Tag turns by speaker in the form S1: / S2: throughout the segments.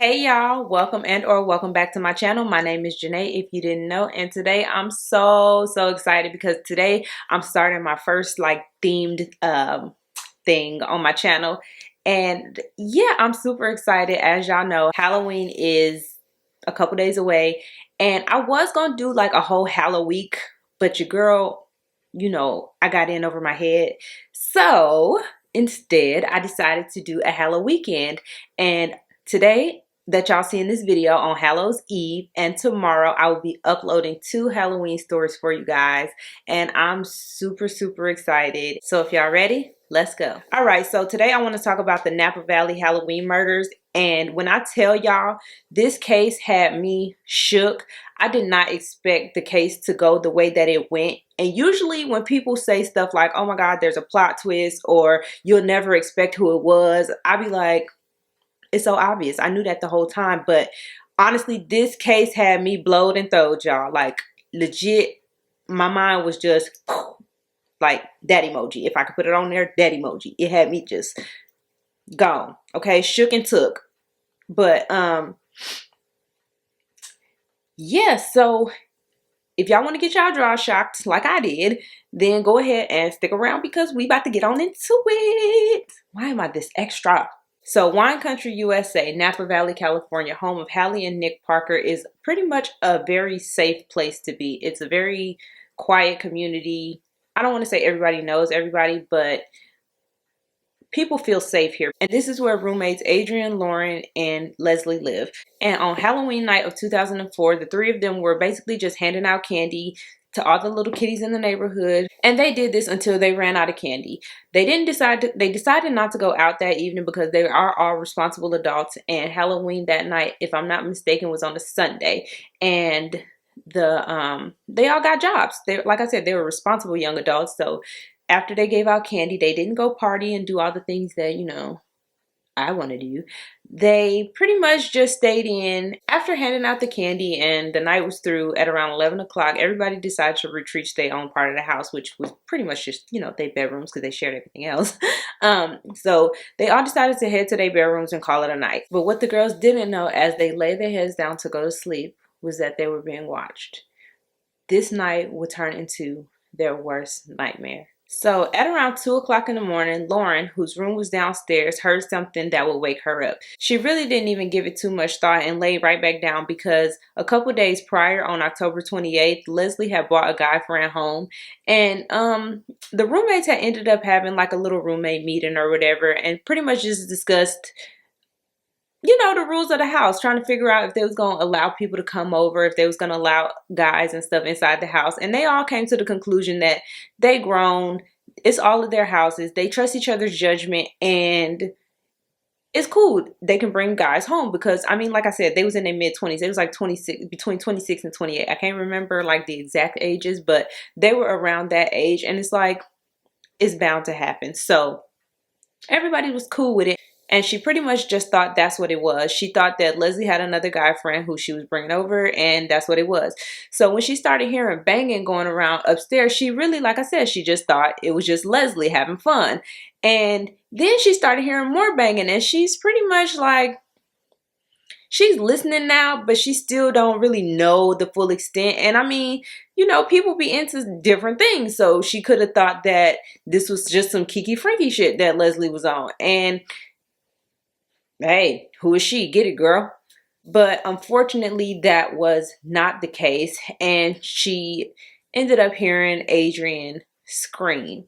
S1: Hey y'all, welcome and/or welcome back to my channel. My name is Janae, if you didn't know, and today I'm so excited because today I'm starting my first like themed thing on my channel. And yeah, I'm super excited. As y'all know, Halloween is a couple days away, and I was gonna do like a whole Halloween week, but your girl, I got in over my head. So instead, I decided to do a Halloween weekend. And today that y'all see in this video on Hallows Eve, and tomorrow I will be uploading 2 Halloween stories for you guys, and I'm super excited. So if y'all ready, let's go. All right, so today I want to talk about the Napa Valley Halloween murders. And when I tell y'all, this case had me shook. I did not expect the case to go the way that it went. And usually when people say stuff like, oh my God, there's a plot twist, or you'll never expect who it was, I be like, it's so obvious. I knew that the whole time. But honestly, this case had me blowed and throwed, y'all. Like, legit, my mind was just like that emoji. If I could put it on there, that emoji. It had me just gone. Okay, shook and took. But yeah, so if y'all want to get y'all jaw shocked like I did, then go ahead and stick around because we about to get on into it. Why am I this extra? So Wine Country, USA, Napa Valley, California, home of Hallie and Nick Parker, is pretty much a very safe place to be. It's a very quiet community. I don't want to say everybody knows everybody, but people feel safe here. And this is where roommates Adrian, Lauren, and Leslie live. And on Halloween night of 2004, the 3 of them were basically just handing out candy to all the little kitties in the neighborhood. And they did this until they ran out of candy. They decided not to go out that evening because they are all responsible adults. And Halloween that night, if I'm not mistaken, was on a Sunday. And they all got jobs. Like I said, they were responsible young adults. So after they gave out candy, they didn't go party and do all the things that, I want to do. They pretty much just stayed in. After handing out the candy and the night was through at around 11 o'clock, everybody decided to retreat to their own part of the house, which was pretty much just, their bedrooms because they shared everything else. So they all decided to head to their bedrooms and call it a night. But what the girls didn't know as they lay their heads down to go to sleep was that they were being watched. This night would turn into their worst nightmare. So at around 2 o'clock in the morning, Lauren, whose room was downstairs, heard something that would wake her up. She really didn't even give it too much thought and laid right back down because a couple days prior, on October 28th, Leslie had brought a guy friend home. And the roommates had ended up having like a little roommate meeting or whatever and pretty much just discussed the rules of the house, trying to figure out if they was going to allow people to come over, if they was going to allow guys and stuff inside the house. And they all came to the conclusion that they grown, it's all of their houses, they trust each other's judgment, and it's cool. They can bring guys home because, I mean, like I said, they was in their mid-20s. It was like 26, between 26 and 28. I can't remember like the exact ages, but they were around that age. And it's like, it's bound to happen. So everybody was cool with it. And she pretty much just thought that's what it was. She thought that Leslie had another guy friend who she was bringing over, and that's what it was. So when she started hearing banging going around upstairs, she really, like I said, she just thought it was just Leslie having fun. And then she started hearing more banging, and she's pretty much like, she's listening now, but she still don't really know the full extent. And I mean, people be into different things. So she could have thought that this was just some kiki freaky shit that Leslie was on. And hey, who is she? Get it, girl. But unfortunately, that was not the case. And she ended up hearing Adrian scream.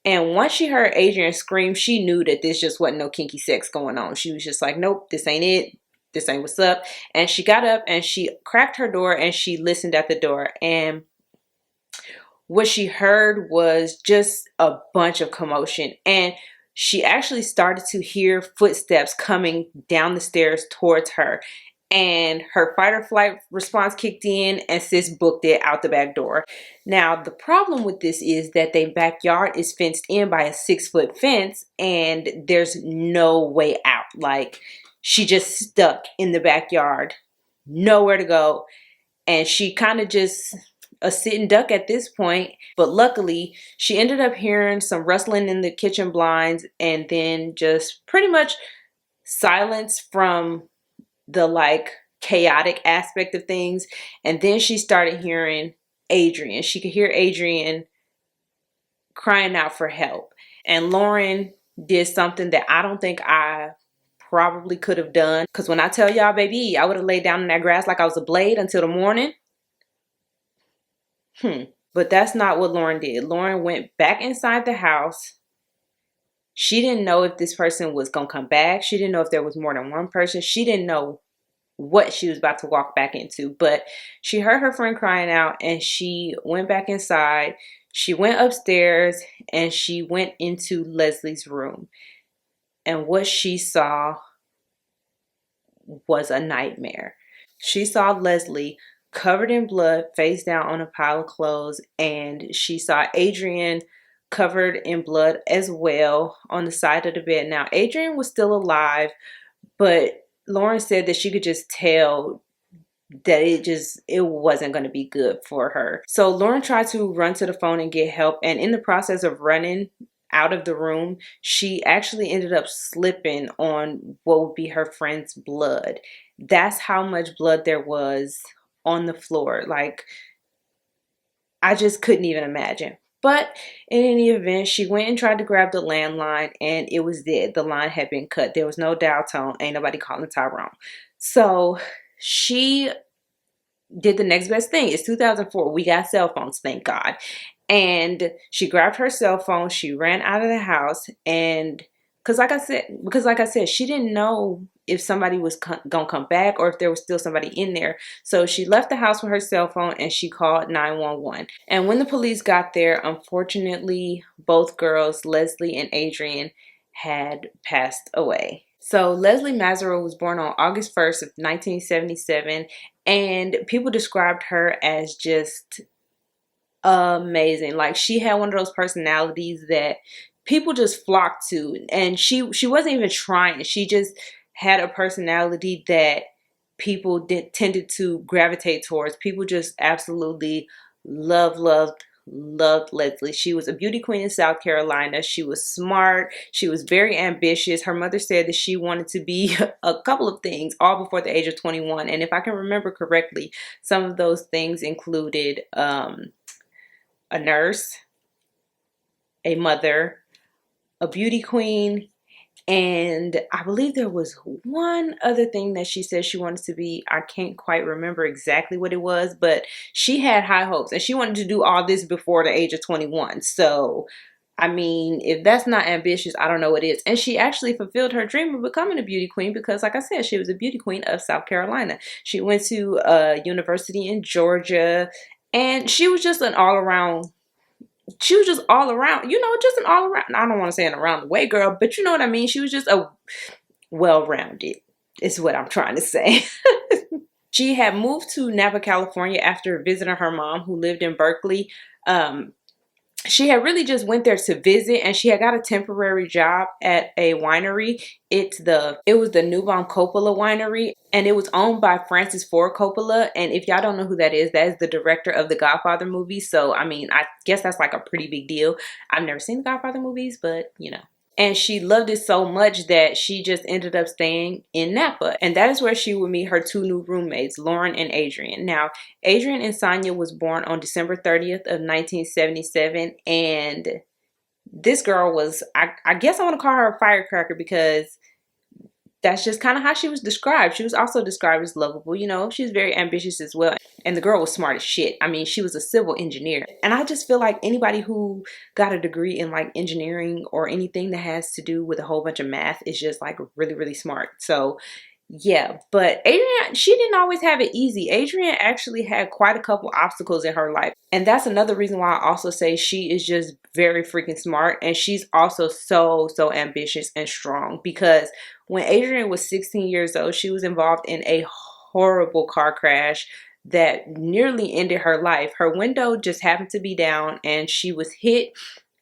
S1: And once she heard Adrian scream, she knew that this just wasn't no kinky sex going on. She was just like, nope, this ain't it. This ain't what's up. And she got up and she cracked her door and she listened at the door. And what she heard was just a bunch of commotion. And she actually started to hear footsteps coming down the stairs towards her. And her fight or flight response kicked in and sis booked it out the back door. Now, the problem with this is that their backyard is fenced in by a 6-foot fence and there's no way out. Like, she just stuck in the backyard, nowhere to go. And she kind of just a sitting duck at this point. But luckily, she ended up hearing some rustling in the kitchen blinds and then just pretty much silence from the like chaotic aspect of things. And then she started hearing Adrian. She could hear Adrian crying out for help. And Lauren did something that I don't think I probably could have done. Because when I tell y'all, baby, I would have laid down in that grass like I was a blade until the morning. But that's not what Lauren did. Lauren went back inside the house. She didn't know if this person was going to come back. She didn't know if there was more than one person. She didn't know what she was about to walk back into. But she heard her friend crying out and she went back inside. She went upstairs and she went into Leslie's room. And what she saw was a nightmare. She saw Leslie covered in blood, face down on a pile of clothes, and she saw Adrian covered in blood as well on the side of the bed. Now, Adrian was still alive, but Lauren said that she could just tell that it wasn't going to be good for her. So Lauren tried to run to the phone and get help, and in the process of running out of the room, she actually ended up slipping on what would be her friend's blood. That's how much blood there was on the floor. Like, I just couldn't even imagine. But in any event, she went and tried to grab the landline and it was dead. The line had been cut. There was no dial tone. Ain't nobody calling Tyrone. So she did the next best thing. It's 2004. We got cell phones, thank God. And she grabbed her cell phone. She ran out of the house. And because like I said, she didn't know if somebody was gonna come back or if there was still somebody in there. So she left the house with her cell phone and she called 911. And when the police got there, unfortunately, both girls, Leslie and Adrian, had passed away. So Leslie Mazzaro was born on August 1st of 1977, and people described her as just amazing. Like, she had one of those personalities that people just flocked to, and she wasn't even trying. She just had a personality that people tended to gravitate towards. People just absolutely loved Leslie. She was a beauty queen in South Carolina. She was smart. She was very ambitious. Her mother said that she wanted to be a couple of things all before the age of 21. And if I can remember correctly, some of those things included a nurse, a mother, a beauty queen, and I believe there was one other thing that she said she wanted to be. I can't quite remember exactly what it was, but she had high hopes and she wanted to do all this before the age of 21. So, I mean, if that's not ambitious, I don't know what is. And she actually fulfilled her dream of becoming a beauty queen because, like I said, she was a beauty queen of South Carolina. She went to a university in Georgia, and she was just an all-around, just an all-around, I don't want to say an around the way girl, but you know what I mean. She was just a well-rounded, is what I'm trying to say. She had moved to Napa, California after visiting her mom who lived in Berkeley. She had really just went there to visit, and she had got a temporary job at a winery. It was the Newbaum Coppola winery, and it was owned by Francis Ford Coppola. And if y'all don't know who that is the director of the Godfather movies. So, I mean, I guess that's like a pretty big deal. I've never seen the Godfather movies, but you know. And she loved it so much that she just ended up staying in Napa. And that is where she would meet her two new roommates, Lauren and Adrian. Now, Adrian Insania was born on December 30th of 1977. And this girl was, I guess I want to call her a firecracker because that's just kind of how she was described. She was also described as lovable. You know, she was very ambitious as well. And the girl was smart as shit. I mean, she was a civil engineer. And I just feel like anybody who got a degree in like engineering or anything that has to do with a whole bunch of math is just like really, really smart. So yeah, but Adrian, she didn't always have it easy. Adrian actually had quite a couple obstacles in her life. And that's another reason why I also say she is just very freaking smart. And she's also so ambitious and strong, because when Adrian was 16 years old, she was involved in a horrible car crash that nearly ended her life. Her window just happened to be down and she was hit,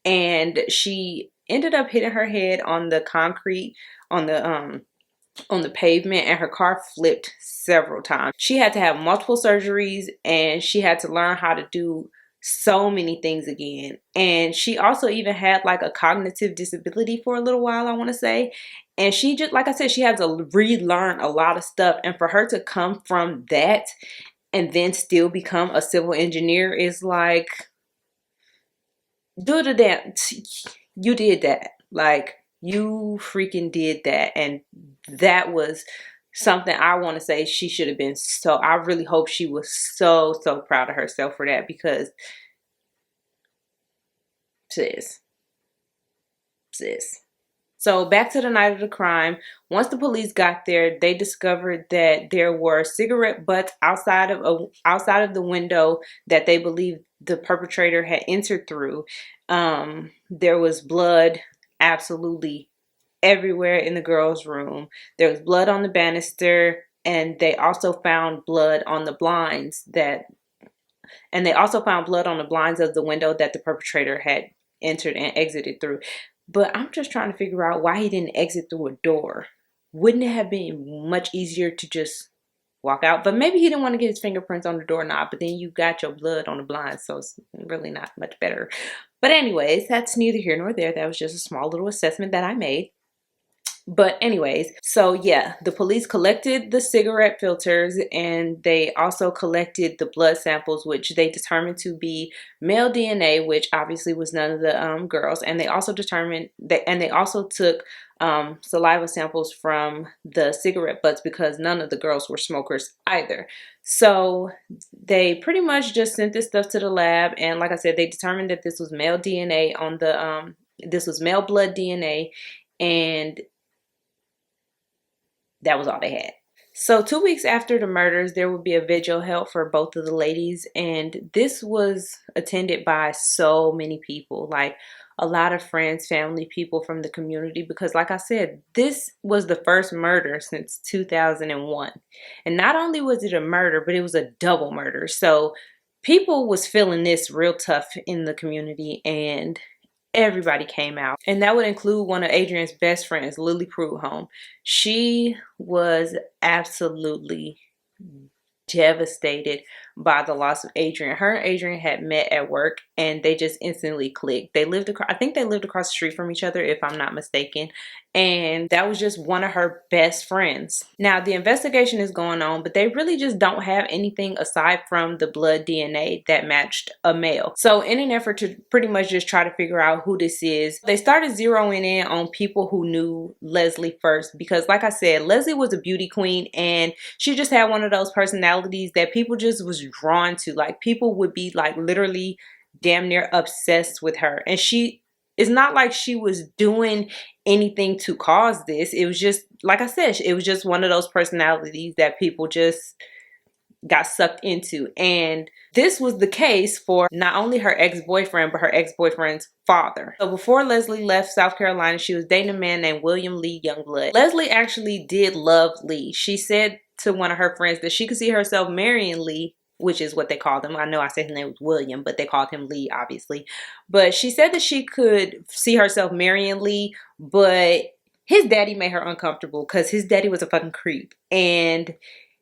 S1: and she ended up hitting her head on the concrete, on the pavement, and her car flipped several times. She had to have multiple surgeries, and she had to learn how to do so many things again. And she also even had like a cognitive disability for a little while, I want to say. And she just, like I said, she had to relearn a lot of stuff. And for her to come from that and then still become a civil engineer is like, do the damn, you did that. Like, you freaking did that. And that was something I want to say she should have been. So I really hope she was so proud of herself for that, because sis. So back to the night of the crime. Once the police got there, they discovered that there were cigarette butts outside of the window that they believed the perpetrator had entered through. There was blood absolutely everywhere in the girls' room. There was blood on the banister, and they also found blood on the blinds of the window that the perpetrator had entered and exited through. But I'm just trying to figure out why he didn't exit through a door. Wouldn't it have been much easier to just walk out? But maybe he didn't want to get his fingerprints on the doorknob, but then you got your blood on the blinds, so it's really not much better. But anyways, that's neither here nor there. That was just a small little assessment that I made. But anyways, so yeah, the police collected the cigarette filters, and they also collected the blood samples, which they determined to be male DNA, which obviously was none of the girls. And they also determined that, and they also took saliva samples from the cigarette butts, because none of the girls were smokers either. So they pretty much just sent this stuff to the lab, and like I said, they determined that this was male DNA on the this was male blood DNA, and that was all they had. So 2 weeks after the murders, there would be a vigil held for both of the ladies, and this was attended by so many people, like a lot of friends, family, people from the community, because like I said, this was the first murder since 2001. And not only was it a murder, but it was a double murder. So people was feeling this real tough in the community, and everybody came out. And that would include one of Adrian's best friends, Lily Prudhomme. She was absolutely devastated by the loss of Adrian. Her and Adrian had met at work, and they just instantly clicked. I think they lived across the street from each other, if I'm not mistaken. And that was just one of her best friends. Now, the investigation is going on, but they really just don't have anything aside from the blood DNA that matched a male. So in an effort to pretty much just try to figure out who this is, they started zeroing in on people who knew Leslie first, because like I said, Leslie was a beauty queen, and she just had one of those personalities that people just was drawn to. Like, people would be like literally damn near obsessed with her. And it's not like she was doing anything to cause this. It was just, like I said, it was just one of those personalities that people just got sucked into. And this was the case for not only her ex-boyfriend, but her ex-boyfriend's father. So before Leslie left South Carolina, she was dating a man named William Lee Youngblood. Leslie actually did love Lee. She said to one of her friends that she could see herself marrying Lee, which is what they called him. I know I said his name was William, but they called him Lee, obviously. But she said that she could see herself marrying Lee, but his daddy made her uncomfortable, because his daddy was a fucking creep. And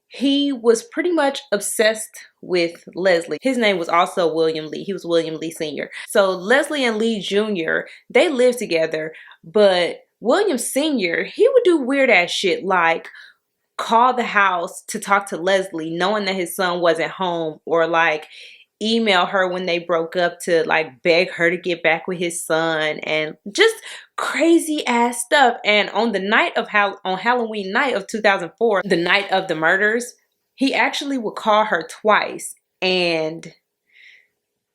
S1: he was pretty much obsessed with Leslie. His name was also William Lee. He was William Lee Sr. So Leslie and Lee Jr., they lived together, but William Sr., he would do weird ass shit, like call the house to talk to Leslie knowing that his son wasn't home, or like email her when they broke up to like beg her to get back with his son, and just crazy ass stuff. And on the night of on Halloween night of 2004, the night of the murders, he actually would call her twice, and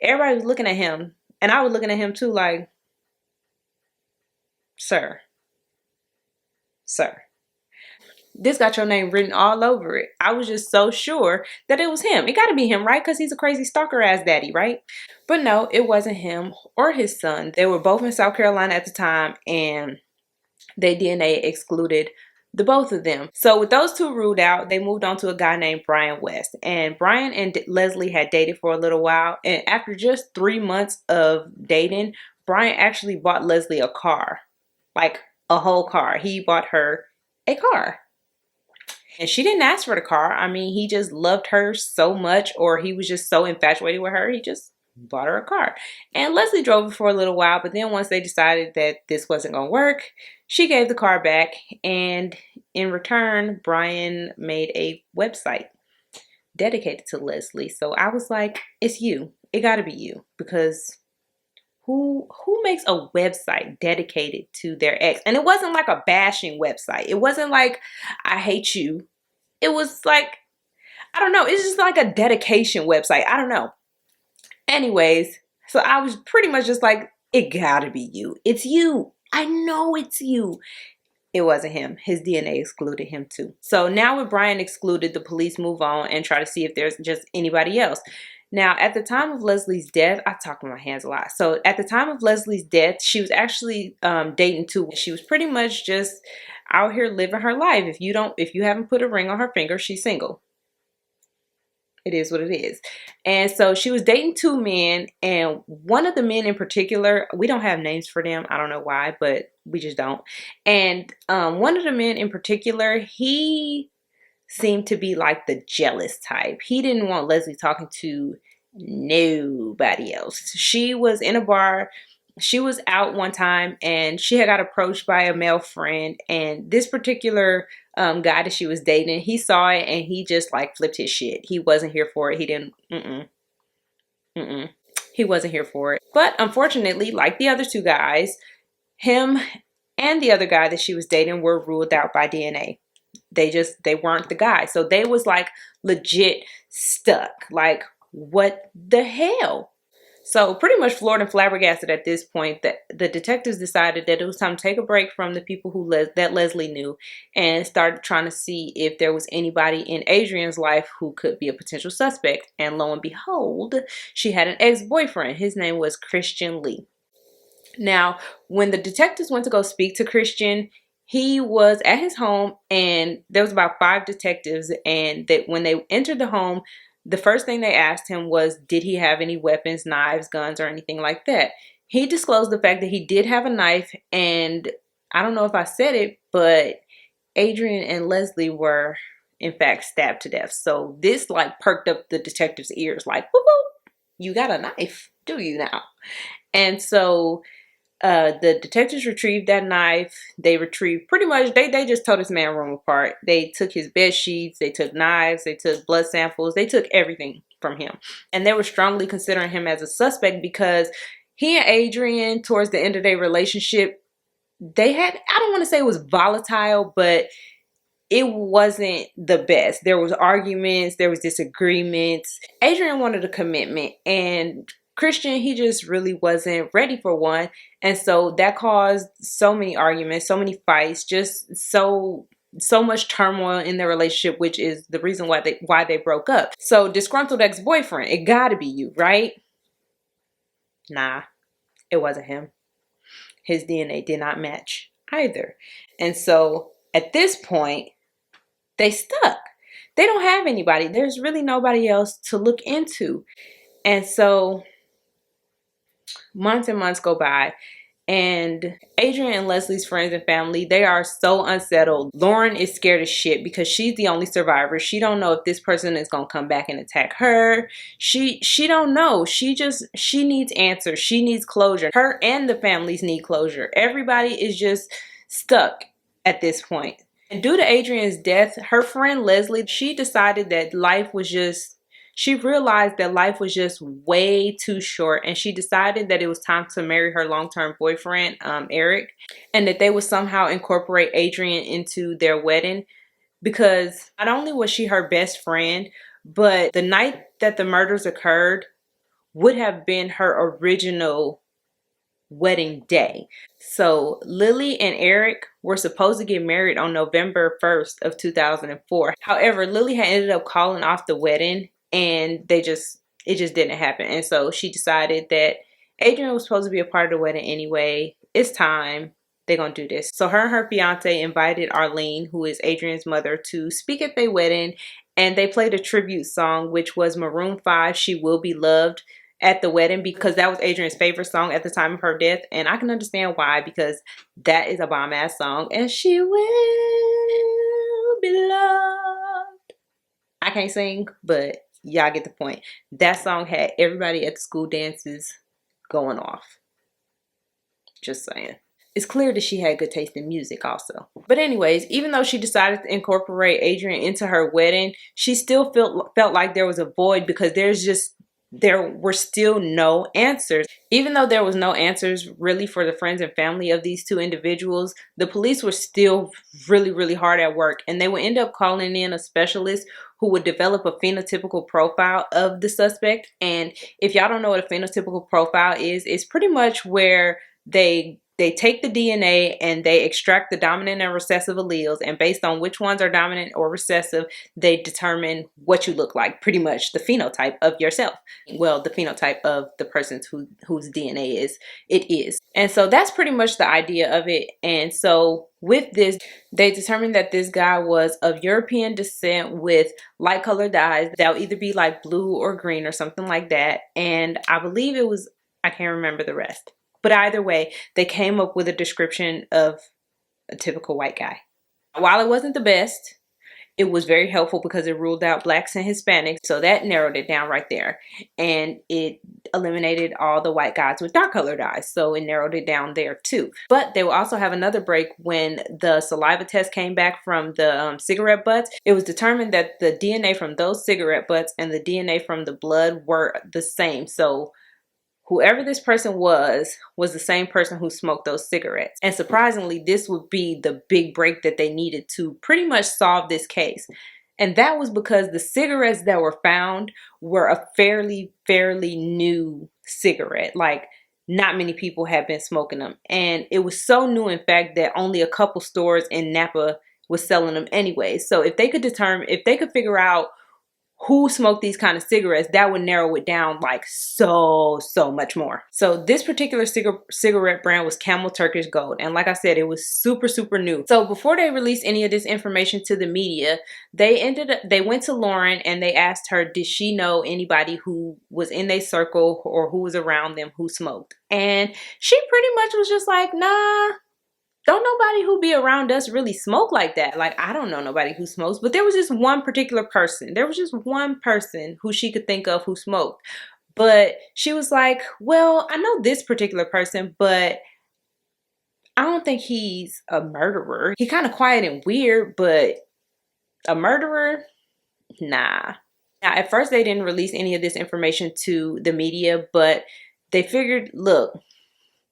S1: everybody was looking at him, and I was looking at him too, like, sir, this got your name written all over it. I was just so sure that it was him. It got to be him, right? Because he's a crazy stalker ass daddy, right? But no, it wasn't him or his son. They were both in South Carolina at the time, and their DNA excluded the both of them. So with those two ruled out, they moved on to a guy named Brian West. And Brian and Leslie had dated for a little while. And after just 3 months of dating, Brian actually bought Leslie a car. Like a whole car. He bought her a car. And she didn't ask for the car. I mean, he just loved her so much, or he was just so infatuated with her, he just bought her a car. And Leslie drove it for a little while, but then once they decided that this wasn't going to work, she gave the car back. And in return, Brian made a website dedicated to Leslie. So I was like, it's you. It got to be you, because who makes a website dedicated to their ex? And it wasn't like a bashing website. It wasn't like, I hate you. It was like, I don't know. It's just like a dedication website. I don't know. Anyways, so I was pretty much just like, it gotta be you. It's you. I know it's you. It wasn't him. His DNA excluded him too. So now with Brian excluded, the police move on and try to see if there's just anybody else. Now, at the time of Leslie's death, I talk with my hands a lot. So at the time of Leslie's death, she was actually dating two. She was pretty much just out here living her life. If you haven't put a ring on her finger, she's single. It is what it is. And so she was dating two men, and one of the men in particular, we don't have names for them. I don't know why, but we just don't. And one of the men in particular, he seemed to be like the jealous type. He didn't want Leslie talking to nobody else. She was in a bar. She was out one time and she had got approached by a male friend, and this particular guy that she was dating, he saw it and he just like flipped his shit. He wasn't here for it. He didn't, he wasn't here for it. But unfortunately, like the other two guys, him and the other guy that she was dating were ruled out by DNA. They weren't the guy. So they was like legit stuck. Like, what the hell? So pretty much floored and flabbergasted at this point, that the detectives decided that it was time to take a break from the people who that Leslie knew and started trying to see if there was anybody in Adrian's life who could be a potential suspect. And lo and behold, she had an ex-boyfriend. His name was Christian Lee. Now, when the detectives went to go speak to Christian, he was at his home, and there was about 5 detectives, and that when they entered the home, the first thing they asked him was, did he have any weapons, knives, guns, or anything like that? He disclosed the fact that he did have a knife, and I don't know if I said it, but Adrian and Leslie were in fact stabbed to death. So this like perked up the detectives' ears, like, whoop, whoop, you got a knife, do you now? And so the detectives retrieved that knife. They retrieved pretty much, they just tore this man's room apart. They took his bed sheets, they took knives, they took blood samples, they took everything from him. And they were strongly considering him as a suspect because he and Adrian, towards the end of their relationship, they had, I don't want to say it was volatile, but it wasn't the best. There was arguments, there was disagreements. Adrian wanted a commitment, and Christian, he just really wasn't ready for one. And so that caused so many arguments, so many fights, just so much turmoil in their relationship, which is the reason why they broke up. So disgruntled ex-boyfriend, it gotta be you, right? Nah, it wasn't him. His DNA did not match either. And so at this point, they stuck. They don't have anybody. There's really nobody else to look into. And so months and months go by, and Adrian and Leslie's friends and family, they are so unsettled. Lauren is scared as shit because she's the only survivor. She don't know if this person is gonna come back and attack her. She don't know. She needs answers. She needs closure. Her and the families need closure. Everybody is just stuck at this point. And due to Adrian's death, her friend Leslie, she decided that she realized that life was just way too short, and she decided that it was time to marry her long-term boyfriend, Eric, and that they would somehow incorporate Adrian into their wedding, because not only was she her best friend, but the night that the murders occurred would have been her original wedding day. So Lily and Eric were supposed to get married on November 1st of 2004. However, Lily had ended up calling off the wedding, and it just didn't happen. And so she decided that Adrian was supposed to be a part of the wedding anyway. It's time. They're gonna do this. So her and her fiance invited Arlene, who is Adrian's mother, to speak at their wedding, and they played a tribute song, which was Maroon 5, She Will Be Loved, at the wedding, because that was Adrian's favorite song at the time of her death. And I can understand why, because that is a bomb ass song. And she will be loved. I can't sing, but Y'all get the point. That song had everybody at the school dances going off. Just saying. It's clear that she had good taste in music also. But anyways, even though she decided to incorporate Adrian into her wedding, she still felt like there was a void because there were still no answers. Even though there was no answers really for the friends and family of these two individuals, the police were still really hard at work, and they would end up calling in a specialist who would develop a phenotypical profile of the suspect. And if y'all don't know what a phenotypical profile is, it's pretty much where they take the DNA and they extract the dominant and recessive alleles, and based on which ones are dominant or recessive, they determine what you look like, pretty much the phenotype of yourself. Well, the phenotype of the person whose DNA it is. And so that's pretty much the idea of it. And so with this, they determined that this guy was of European descent with light colored eyes that would either be like blue or green or something like that. And I believe I can't remember the rest. But either way, they came up with a description of a typical white guy. While it wasn't the best, it was very helpful because it ruled out blacks and Hispanics. So that narrowed it down right there. And it eliminated all the white guys with dark colored eyes. So it narrowed it down there too. But they will also have another break when the saliva test came back from the cigarette butts. It was determined that the DNA from those cigarette butts and the DNA from the blood were the same. So whoever this person was the same person who smoked those cigarettes. And surprisingly, this would be the big break that they needed to pretty much solve this case. And that was because the cigarettes that were found were a fairly new cigarette. Like, not many people had been smoking them. And it was so new, in fact, that only a couple stores in Napa was selling them anyway. So if they could figure out who smoked these kind of cigarettes, that would narrow it down like so much more. So this particular cigarette brand was Camel Turkish Gold. And like I said, it was super new. So before they released any of this information to the media, they went to Lauren and they asked her, did she know anybody who was in their circle or who was around them who smoked? And she pretty much was just like, nah, don't nobody who be around us really smoke like that. Like, I don't know nobody who smokes, but there was just one particular person. There was just one person who she could think of who smoked. But she was like, well, I know this particular person, but I don't think he's a murderer. He kind of quiet and weird, but a murderer? Nah. Now, at first they didn't release any of this information to the media, but they figured, look,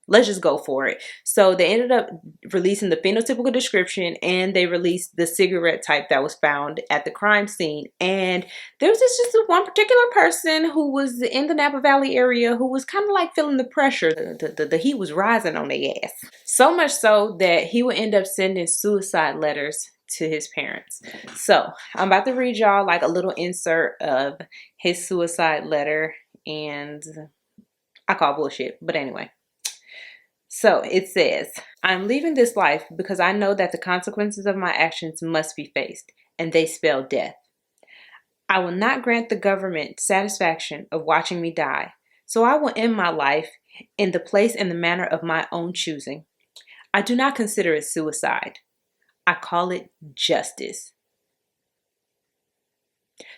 S1: let's just go for it. So they ended up releasing the phenotypical description, and they released the cigarette type that was found at the crime scene. And there was just one particular person who was in the Napa Valley area who was kind of like feeling the pressure. The heat was rising on their ass. So much so that he would end up sending suicide letters to his parents. So I'm about to read y'all like a little insert of his suicide letter, and I call bullshit, but anyway. So it says, I'm leaving this life because I know that the consequences of my actions must be faced, and they spell death. I will not grant the government satisfaction of watching me die, so I will end my life in the place and the manner of my own choosing. I do not consider it suicide. I call it justice.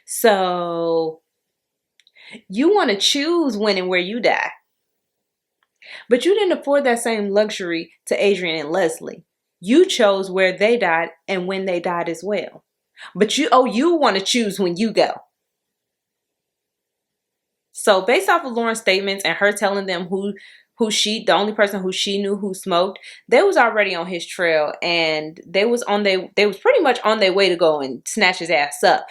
S1: So you want to choose when and where you die. But you didn't afford that same luxury to Adrian and Leslie. You chose where they died and when they died as well. But you want to choose when you go. So based off of Lauren's statements and her telling them the only person who she knew who smoked, they was already on his trail, and they was pretty much on their way to go and snatch his ass up.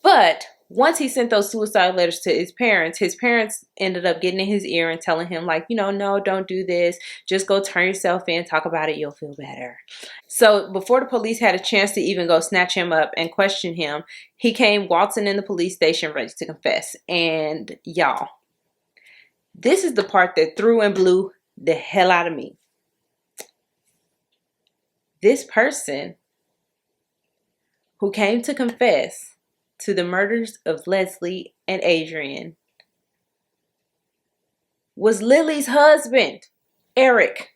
S1: But once he sent those suicide letters to his parents ended up getting in his ear and telling him, like, no, don't do this. Just go turn yourself in, talk about it, you'll feel better. So before the police had a chance to even go snatch him up and question him, he came waltzing in the police station ready to confess. And y'all, this is the part that threw and blew the hell out of me. This person who came to confess to the murders of Leslie and Adrian was Lily's husband, Eric.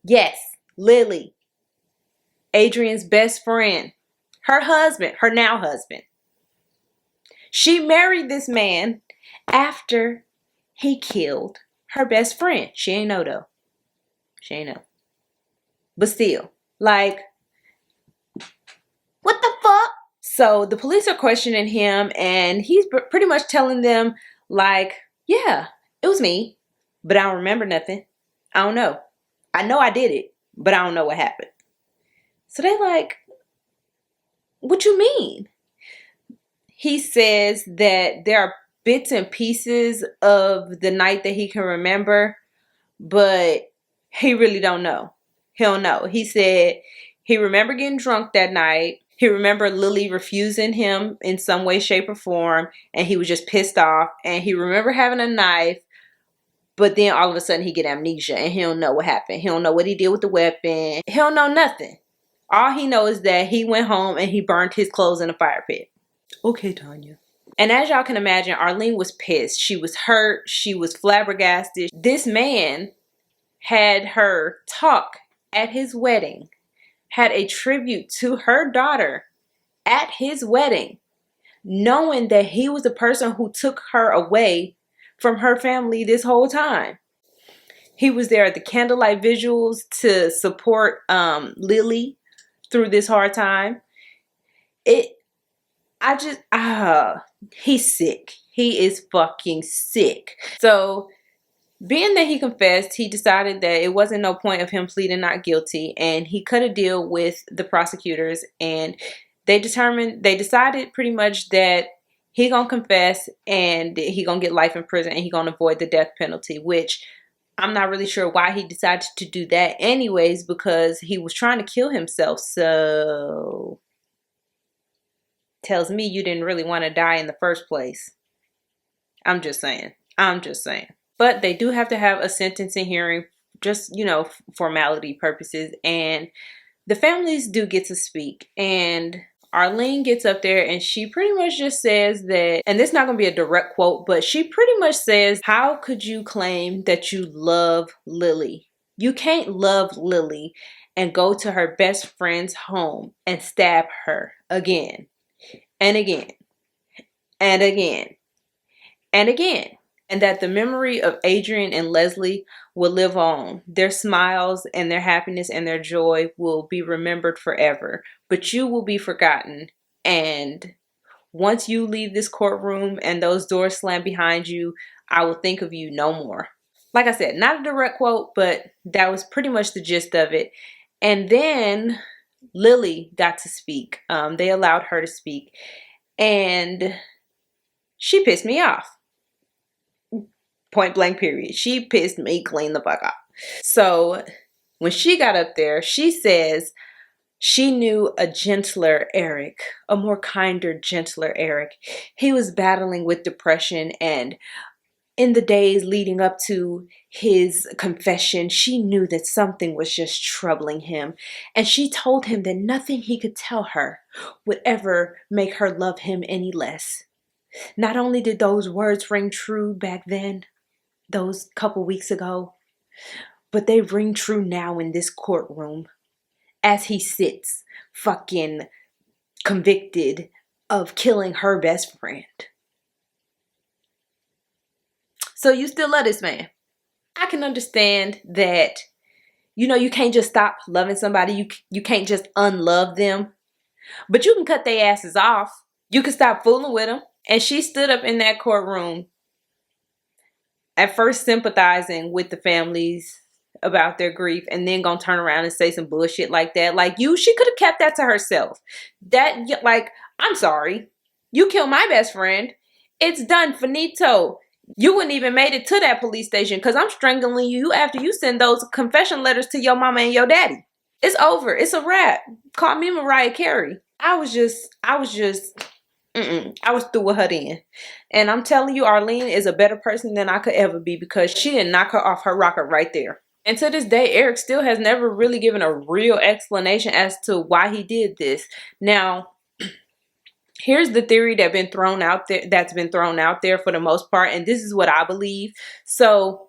S1: Yes, Lily, Adrian's best friend, her husband, her now husband. She married this man after he killed her best friend. She ain't know though. She ain't know. But still, like, what the fuck? So the police are questioning him, and he's pretty much telling them, like, yeah, it was me, but I don't remember nothing. I don't know. I know I did it, but I don't know what happened. So they like, what you mean? He says that there are bits and pieces of the night that he can remember, but he really don't know. He don't know. He said he remember getting drunk that night. He remember Lily refusing him in some way, shape, or form, and he was just pissed off. And he remember having a knife, but then all of a sudden he get amnesia and he don't know what happened. He don't know what he did with the weapon. He don't know nothing. All he knows is that he went home and he burned his clothes in a fire pit. Okay, Tanya. And as y'all can imagine, Arlene was pissed. She was hurt. She was flabbergasted. This man had her talk at his wedding, had a tribute to her daughter at his wedding, knowing that he was the person who took her away from her family this whole time. He was there at the candlelight visuals to support Lily through this hard time. He's sick. He is fucking sick. So, being that he confessed, he decided that it wasn't no point of him pleading not guilty, and he cut a deal with the prosecutors, and they decided pretty much that he gonna confess and he gonna get life in prison and he gonna avoid the death penalty, which I'm not really sure why he decided to do that anyways, because he was trying to kill himself. So tells me you didn't really want to die in the first place. I'm just saying. But they do have to have a sentencing hearing, just, formality purposes. And the families do get to speak. And Arlene gets up there and she pretty much just says that, and this is not going to be a direct quote, but she pretty much says, how could you claim that you love Lily? You can't love Lily and go to her best friend's home and stab her again and again and again and again. And that the memory of Adrian and Leslie will live on. Their smiles and their happiness and their joy will be remembered forever. But you will be forgotten. And once you leave this courtroom and those doors slam behind you, I will think of you no more. Like I said, not a direct quote, but that was pretty much the gist of it. And then Lily got to speak. They allowed her to speak. And she pissed me off. Point blank period. She pissed me clean the fuck off. So when she got up there, she says she knew a gentler Eric, a more kinder, gentler Eric. He was battling with depression, and in the days leading up to his confession, she knew that something was just troubling him. And she told him that nothing he could tell her would ever make her love him any less. Not only did those words ring true back then, those couple weeks ago, but they ring true now in this courtroom as he sits fucking convicted of killing her best friend. So you still love this man. I can understand that, you can't just stop loving somebody. You can't just unlove them, but you can cut their asses off. You can stop fooling with them. And she stood up in that courtroom, at first sympathizing with the families about their grief, and then gonna turn around and say some bullshit like that. She could have kept that to herself. I'm sorry. You killed my best friend. It's done, finito. You wouldn't even made it to that police station because I'm strangling you after you send those confession letters to your mama and your daddy. It's over. It's a wrap. Call me Mariah Carey. I was through with her then. And I'm telling you, Arlene is a better person than I could ever be because she didn't knock her off her rocker right there. And to this day, Eric still has never really given a real explanation as to why he did this. Now, here's the theory that's been thrown out there for the most part, and this is what I believe. So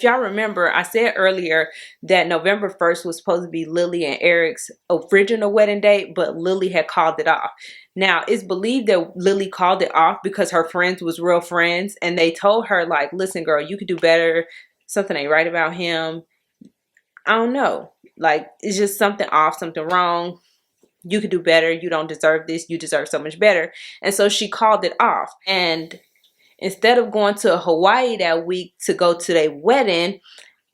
S1: If y'all remember, I said earlier that November 1st was supposed to be Lily and Eric's original wedding date, but Lily had called it off. Now, it's believed that Lily called it off because her friends was real friends, and they told her, like, listen, girl, you could do better. Something ain't right about him. I don't know. Like, it's just something off, something wrong. You could do better. You don't deserve this. You deserve so much better. And so she called it off. And instead of going to Hawaii that week to go to their wedding,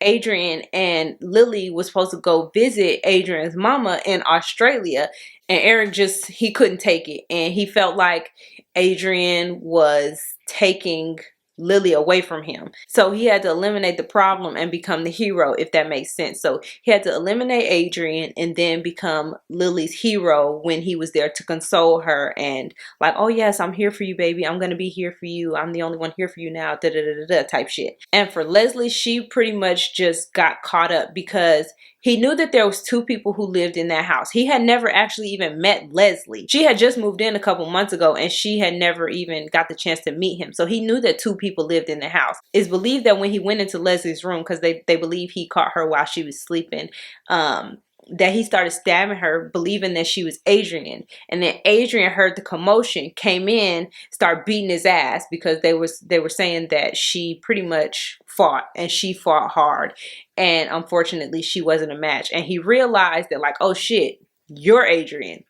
S1: Adrian and Lily was supposed to go visit Adrian's mama in Australia, and Eric he couldn't take it, and he felt like Adrian was taking Lily away from him. So he had to eliminate the problem and become the hero, if that makes sense. So he had to eliminate Adrian and then become Lily's hero when he was there to console her and like, oh yes, I'm here for you, baby. I'm gonna be here for you. I'm the only one here for you now, da da da da type shit. And for Leslie, she pretty much just got caught up because he knew that there was two people who lived in that house. He had never actually even met Leslie. She had just moved in a couple months ago and she had never even got the chance to meet him. So he knew that two people lived in the house. It's believed that when he went into Leslie's room, because they believe he caught her while she was sleeping, that he started stabbing her, believing that she was Adrian. And then Adrian heard the commotion, came in, started beating his ass because they were saying that she pretty much fought and she fought hard. And unfortunately, she wasn't a match. And he realized that, like, oh shit, you're Adrian.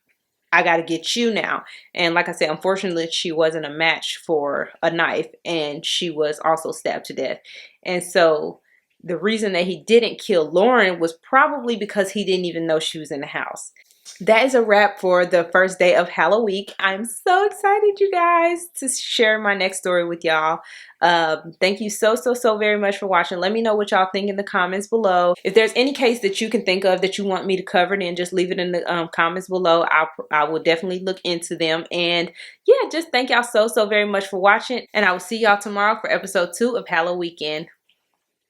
S1: I got to get you now. And like I said, unfortunately, she wasn't a match for a knife, and she was also stabbed to death. And so the reason that he didn't kill Lauren was probably because he didn't even know she was in the house. That is a wrap for the first day of Halloween. I'm so excited, you guys, to share my next story with y'all. Thank you so very much for watching. Let me know what y'all think in the comments below. If there's any case that you can think of that you want me to cover, then just leave it in the comments below. I will definitely look into them. And yeah, just thank y'all so very much for watching. And I will see y'all tomorrow for episode 2 of Halloween Weekend.